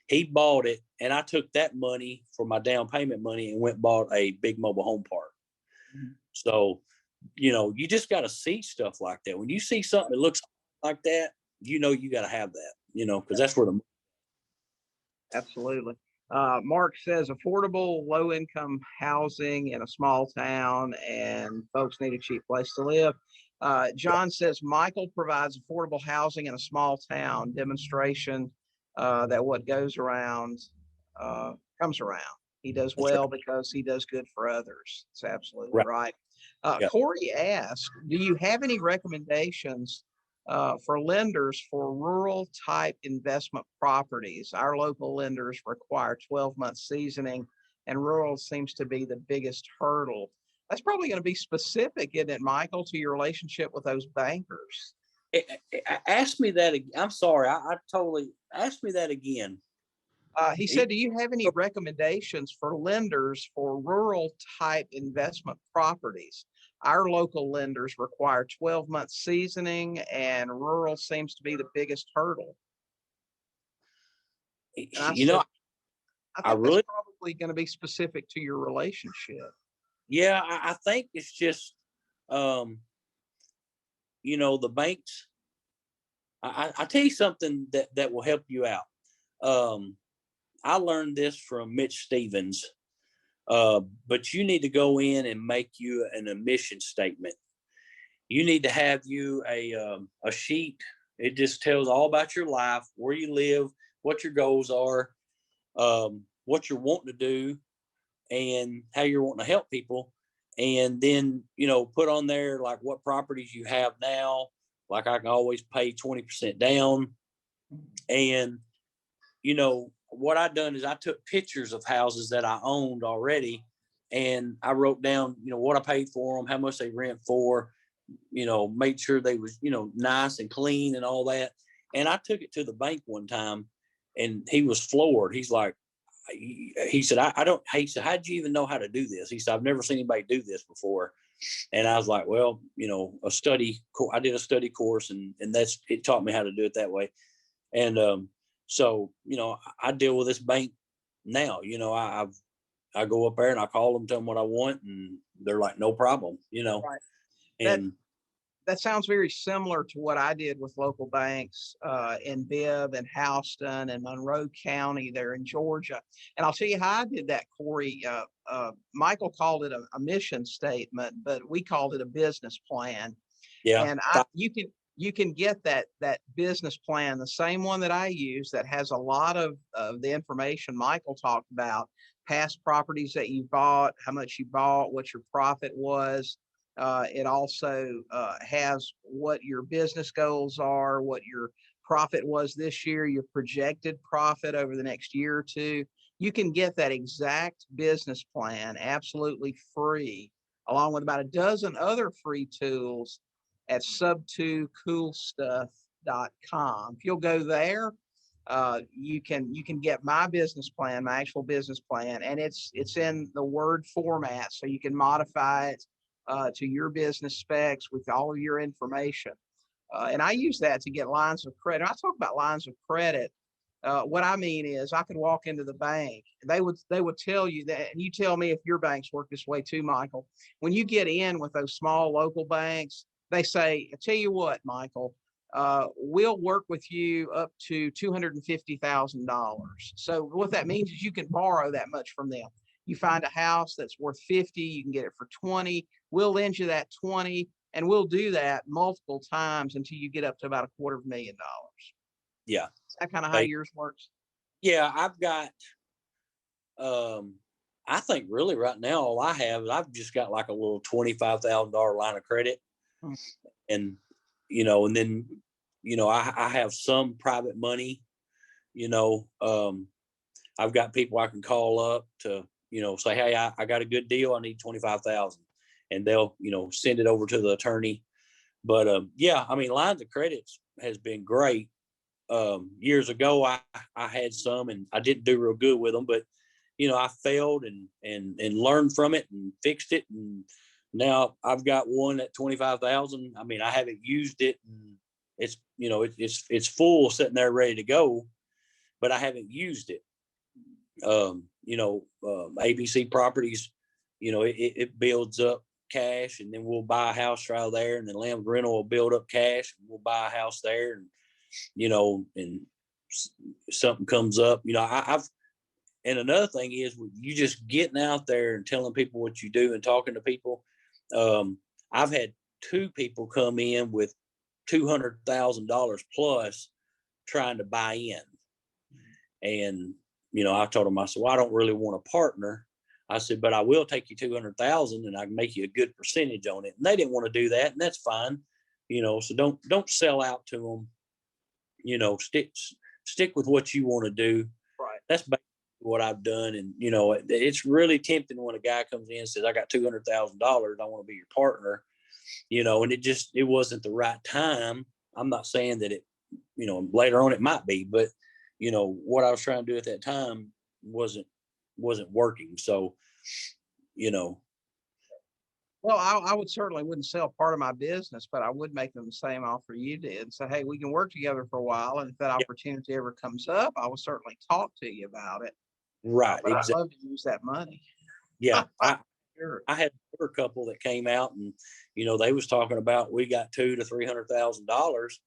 He bought it, and I took that money for my down payment money and went and bought a big mobile home park. Mm-hmm. So, you just got to see stuff like that. When you see something that looks like that, you got to have that, because that's where the. Absolutely. Mark says affordable, low income housing in a small town, and folks need a cheap place to live. John says Michael provides affordable housing in a small town, demonstration that what goes around comes around. He does well because he does good for others. It's absolutely right. Corey asked, do you have any recommendations for lenders for rural type investment properties? Our local lenders require 12-month seasoning, and rural seems to be the biggest hurdle. That's probably going to be specific, isn't it, Michael, to your relationship with those bankers? Ask me that again. I'm sorry. I totally ask me that again. He said, do you have any recommendations for lenders for rural type investment properties? Our local lenders require 12-month seasoning, and rural seems to be the biggest hurdle. I think that's probably going to be specific to your relationship. Yeah, I think it's just, the banks. I tell you something that will help you out. I learned this from Mitch Stevens, but you need to go in and make you an emission statement. You need to have you a sheet. It just tells all about your life, where you live, what your goals are, what you're wanting to do, and how you're wanting to help people. And then, put on there like what properties you have now. Like I can always pay 20% down. And, what I done is I took pictures of houses that I owned already, and I wrote down, what I paid for them, how much they rent for, made sure they was, nice and clean and all that. And I took it to the bank one time, and he was floored. He's like, he said, I don't, he said, how'd you even know how to do this? He said, I've never seen anybody do this before. And I was like, well, I did a study course, and it taught me how to do it that way. And so, I deal with this bank now. I go up there and I call them, tell them what I want, and they're like, no problem, Right. And that sounds very similar to what I did with local banks in Bibb and Houston and Monroe County there in Georgia. And I'll tell you how I did that, Corey. Michael called it a mission statement, but we called it a business plan. Yeah. And you can get that business plan, the same one that I use, that has a lot of the information Michael talked about, past properties that you bought, how much you bought, what your profit was. It also has what your business goals are, what your profit was this year, your projected profit over the next year or two. You can get that exact business plan absolutely free, along with about a dozen other free tools at sub2coolstuff.com. If you'll go there, you can get my business plan, my actual business plan, and it's in the Word format, so you can modify it to your business specs with all of your information. And I use that to get lines of credit. I talk about lines of credit. What I mean is I could walk into the bank. They would tell you that, and you tell me if your banks work this way too, Michael. When you get in with those small local banks, they say, I tell you what, Michael, we'll work with you up to $250,000. So what that means is you can borrow that much from them. You find a house that's worth 50, you can get it for 20. We'll lend you that 20, and we'll do that multiple times until you get up to about $250,000. Yeah. Is that kind of how yours works? Yeah, I've got, I think really right now, all I have is I've just got like a little $25,000 line of credit. And, and then, I have some private money, I've got people I can call up to, say, hey, I got a good deal. I need 25,000, and they'll, send it over to the attorney. But yeah, I mean, lines of credits has been great. Years ago, I had some, and I didn't do real good with them, but I failed and learned from it and fixed it. And now I've got one at 25,000. I mean, I haven't used it, and it's, it's full sitting there ready to go, but I haven't used it. ABC Properties, it builds up cash, and then we'll buy a house right there, and then Lamb's Rental will build up cash, and we'll buy a house there, and and something comes up, and another thing is you just getting out there and telling people what you do and talking to people. I've had 2 people come in with $200,000 plus trying to buy in, and I told them, I said, well, I don't really want a partner. I said, but I will take you 200,000 and I can make you a good percentage on it. And they didn't want to do that, and that's fine. So don't sell out to them. Stick with what you want to do. Right. That's basically what I've done. And, it's really tempting when a guy comes in and says, I got $200,000. I want to be your partner, and it wasn't the right time. I'm not saying that it, later on it might be, but what I was trying to do at that time wasn't working. So, Well, I would certainly wouldn't sell part of my business, but I would make them the same offer you did and say, hey, we can work together for a while. And if that opportunity ever comes up, I will certainly talk to you about it. Right. But exactly. I'd love to use that money. Yeah. Sure. I had another couple that came out, and, they was talking about, we got $200,000 to $300,000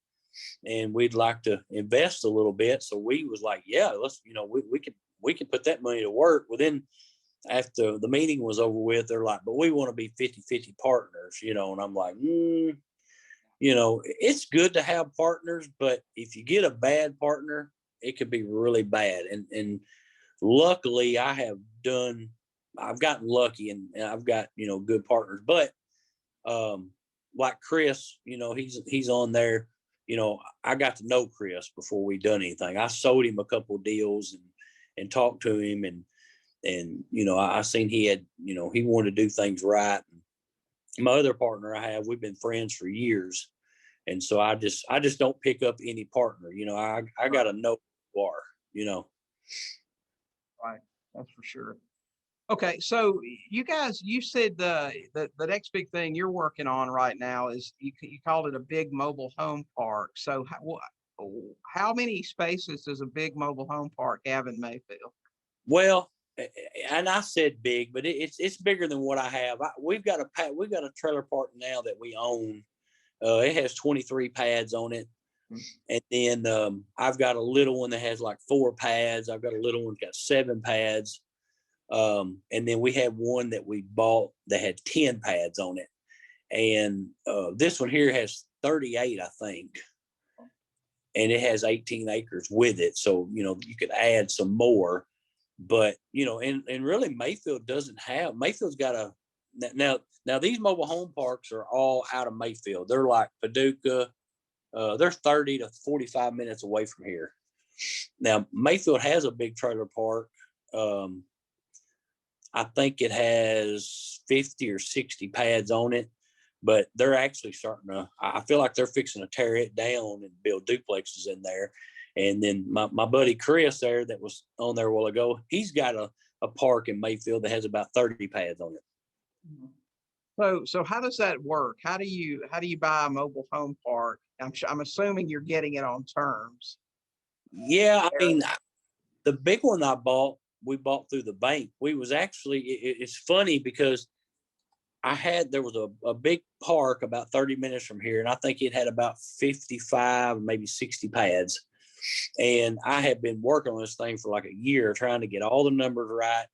and we'd like to invest a little bit. So we was like, yeah, let's, we can put that money to work. Well, then after the meeting was over with, they're like, but we want to be 50-50 partners, and I'm like, it's good to have partners, but if you get a bad partner, it could be really bad. And luckily I've gotten lucky, and I've got, good partners, but, like Chris, he's on there. I got to know Chris before we done anything. I sold him a couple of deals, and and talked to him, and I seen he had, he wanted to do things right. My other partner I have, we've been friends for years, and so I just don't pick up any partner. I got to know who you are. Right, that's for sure. Okay, so you guys, you said the next big thing you're working on right now is you called it a big mobile home park. So how many spaces does a big mobile home park have in Mayfield? Well, and I said big, but it's bigger than what I have. We've got a trailer park now that we own. It has 23 pads on it. And then I've got a little one that has like 4 pads. I've got a little one that got 7 pads. And then we had one that we bought that had 10 pads on it. And this one here has 38, I think. And it has 18 acres with it. So, you could add some more. But, and really Mayfield's got now these mobile home parks are all out of Mayfield. They're like Paducah. They're 30 to 45 minutes away from here. Now, Mayfield has a big trailer park. I think it has 50 or 60 pads on it, but they're actually I feel like they're fixing to tear it down and build duplexes in there. And then my buddy Chris there that was on there a while ago, he's got a park in Mayfield that has about 30 pads on it. So how does that work? How do you buy a mobile home park? I'm assuming you're getting it on terms. Yeah, I mean, the big one we bought through the bank. We was actually, it's funny because there was a big park about 30 minutes from here, and I think it had about 55, maybe 60 pads. And I had been working on this thing for like a year, trying to get all the numbers right.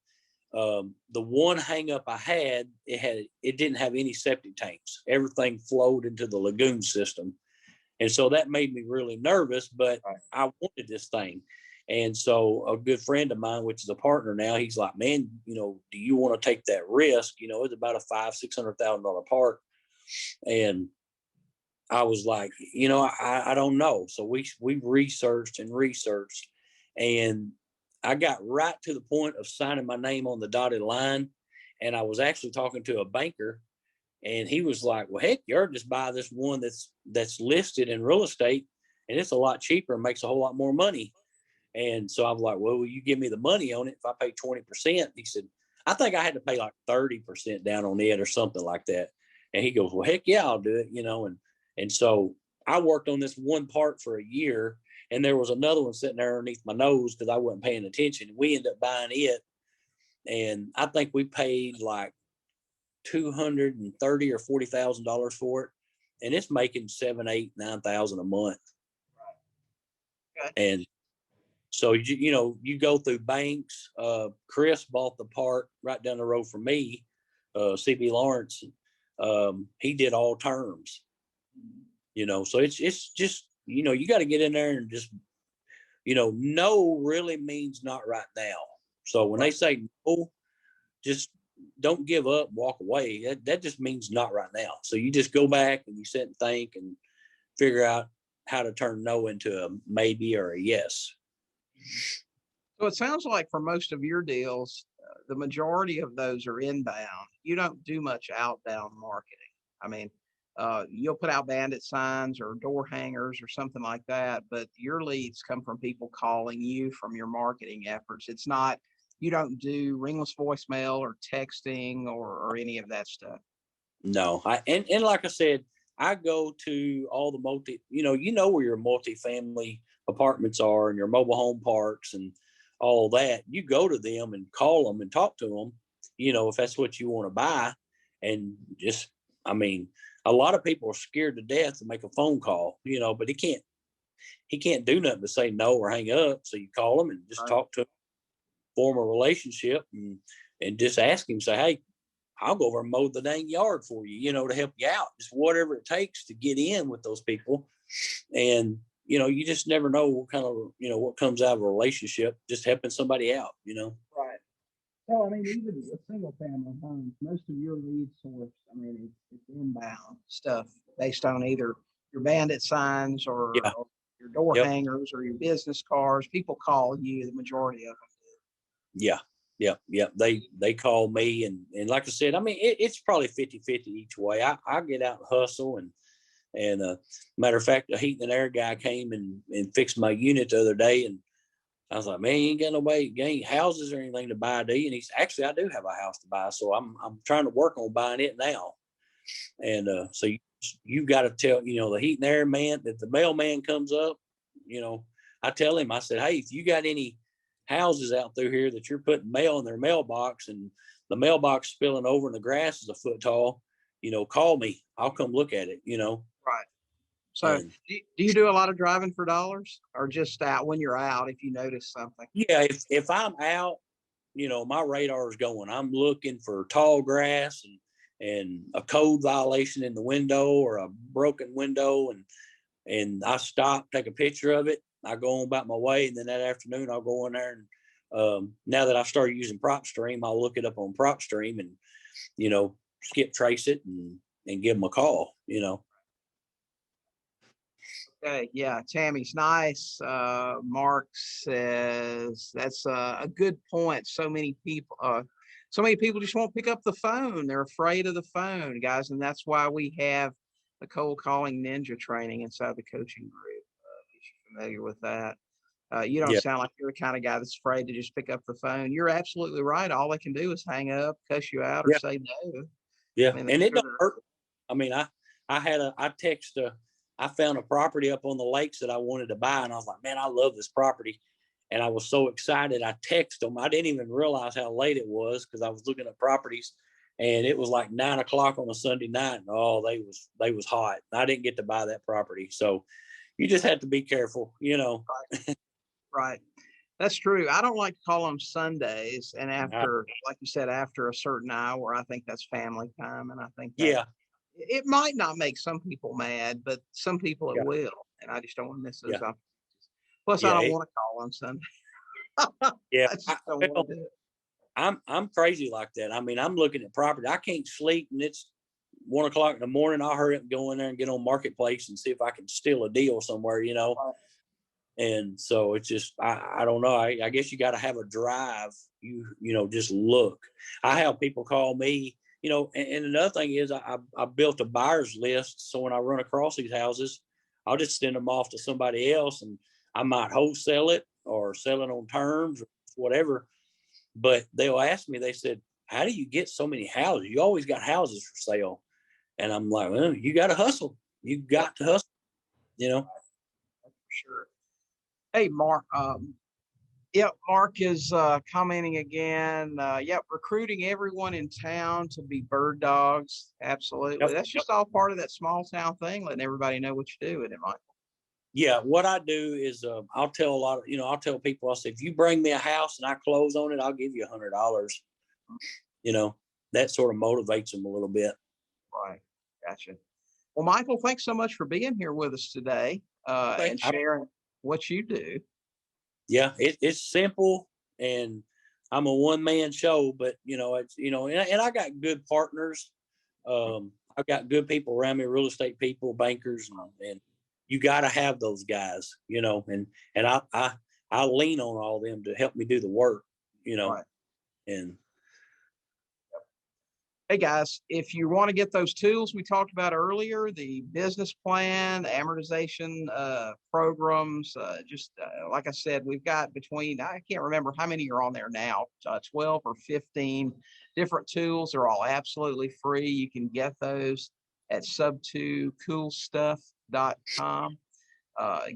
The one hang up I had, it didn't have any septic tanks. Everything flowed into the lagoon system. And so that made me really nervous, but I wanted this thing. And so a good friend of mine, which is a partner now, he's like, man, do you want to take that risk? It's about a $500,000-$600,000 park. And I was like, I don't know. So we researched, and I got right to the point of signing my name on the dotted line. And I was actually talking to a banker, and he was like, well, heck, you just buy this one that's listed in real estate, and it's a lot cheaper and makes a whole lot more money. And so I was like, well, will you give me the money on it if I pay 20%? He said, I think I had to pay like 30% down on it or something like that. And he goes, well, heck yeah, I'll do it, And so I worked on this one part for a year, and there was another one sitting there underneath my nose because I wasn't paying attention. We ended up buying it, and I think we paid like $230,000 or $40,000 for it, and it's making $7,000, $8,000, $9,000 a month. Okay. And so you go through banks. Chris bought the park right down the road from me, CB Lawrence. He did all terms. So it's just you got to get in there and just no really means not right now. So when they say no, just don't give up, walk away. That just means not right now. So you just go back and you sit and think and figure out how to turn no into a maybe or a yes. So it sounds like for most of your deals, the majority of those are inbound. You don't do much outbound marketing. I mean, you'll put out bandit signs or door hangers or something like that, but your leads come from people calling you from your marketing efforts. It's not, you don't do ringless voicemail or texting or any of that stuff. No, and like I said, I go to all the where your multifamily apartments are and your mobile home parks and all that. You go to them and call them and talk to them, if that's what you want to buy. And just, a lot of people are scared to death to make a phone call, but he can't do nothing but say no or hang up. So you call them and just talk to them, form a relationship, and just ask him, say, hey, I'll go over and mow the dang yard for you, to help you out. Just whatever it takes to get in with those people. And, you just never know what kind of, what comes out of a relationship, just helping somebody out, Right. So, even with single family homes, most of your lead source, it's inbound stuff based on either your bandit signs or your door hangers or your business cards. People call you, the majority of them. Yeah. Yeah. Yeah. They call me and like I said, I mean, it's probably 50-50 each way. I get out and hustle and matter of fact, a heat and air guy came and fixed my unit the other day. And I was like, man, you ain't got nobody, you ain't houses or anything to buy, do you? And he's actually, I do have a house to buy. So I'm trying to work on buying it now. And so you got to tell, the heat and air man, that the mailman comes up, I tell him, I said, hey, if you got any houses out through here that you're putting mail in their mailbox and the mailbox spilling over and the grass is a foot tall, call me. I'll come look at it, Right. So And do you do a lot of driving for dollars, or just out when you're out if you notice something? yeah, if I'm out, my radar is going. I'm looking for tall grass and a code violation in the window or a broken window, and I stop, take a picture of it. I go on about my way, and then that afternoon I'll go in there and now that I've started using PropStream, I'll look it up on PropStream and skip trace it and give them a call. Okay, yeah, Tammy's nice. Mark says that's a good point. So many people just won't pick up the phone. They're afraid of the phone, guys, and that's why we have the cold calling ninja training inside the coaching group. If you're familiar with that, you don't Yeah, sound like you're the kind of guy that's afraid to just pick up the phone. You're absolutely right. All they can do is hang up, cuss you out, or yeah, say no. yeah, I mean, and it don't hurt. I mean, I found a property up on the lakes that I wanted to buy, and I was like, man, I love this property. And I was so excited. I texted them. I didn't even realize how late it was because I was looking at properties, and it was like 9 o'clock on a Sunday night. And they was hot. I didn't get to buy that property. So you just have to be careful, Right. Right. That's true. I don't like to call them Sundays. And I, after, like you said, after a certain hour, I think that's family time. And I think that yeah, it might not make some people mad, but some people it yeah, will. And I just don't want to miss those yeah, opportunities. Plus, I yeah, don't want to call on Sunday. yeah. I just don't want to do it. I'm crazy like that. I mean, I'm looking at property. I can't sleep, and it's 1 o'clock in the morning. I'll hurry up and go in there and get on Marketplace and see if I can steal a deal somewhere, Right. And so it's just, I don't know. I guess you got to have a drive. Just look. I have people call me, and another thing is I built a buyer's list. So when I run across these houses, I'll just send them off to somebody else, and I might wholesale it or sell it on terms or whatever. But they'll ask me, they said, how do you get so many houses? You always got houses for sale. And I'm like, well, you got to hustle. You got to hustle, you know? For sure. Hey, Mark. Yep, Mark is commenting again. Yep, recruiting everyone in town to be bird dogs. Absolutely. Yep. That's just all part of that small town thing, letting everybody know what you're doing, it, Mike. Yeah. What I do is I'll tell a lot of, I'll tell people, I say, if you bring me a house and I close on it, I'll give you $100. That sort of motivates them a little bit. Right. Gotcha. Well, Michael, thanks so much for being here with us today Okay. and sharing what you do. Yeah, it's simple, and I'm a one-man show, but and I got good partners. I've got good people around me, real estate people, bankers, and you got to have those guys, and I lean on all of them to help me do the work, Right. and Hey guys, if you want to get those tools we talked about earlier, the business plan, the amortization programs, like I said, we've got between, I can't remember how many are on there now, 12 or 15 different tools. They're all absolutely free. You can get those at sub2coolstuff.com.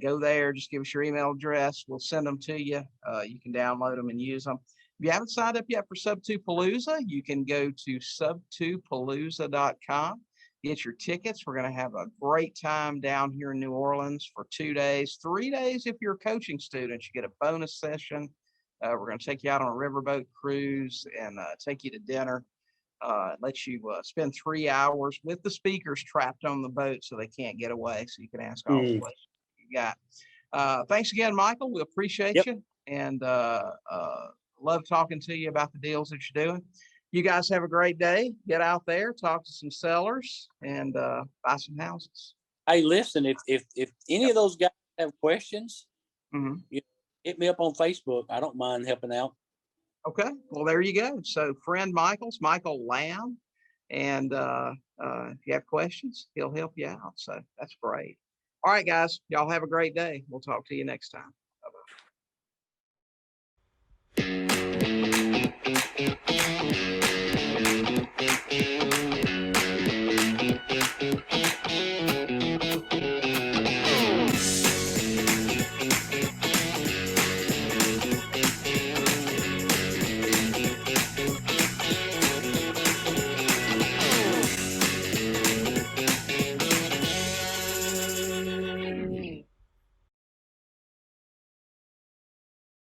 Go there, just give us your email address. We'll send them to you. You can download them and use them. If you haven't signed up yet for Sub2Palooza, you can go to sub2palooza.com. Get your tickets. We're going to have a great time down here in New Orleans for 2 days, 3 days. If you're a coaching student, you get a bonus session. We're going to take you out on a riverboat cruise and take you to dinner. Let you spend 3 hours with the speakers trapped on the boat so they can't get away. So you can ask all the questions you got. Thanks again, Michael. We appreciate you. And love talking to you about the deals that you're doing. You guys have a great day. Get out there, talk to some sellers, and buy some houses. Hey, listen, if any of those guys have questions, hit me up on Facebook. I don't mind helping out. Okay, well, there you go. So friend Michael's Michael Lamb. And if you have questions, he'll help you out. So that's great. All right, guys, y'all have a great day. We'll talk to you next time. Bye-bye.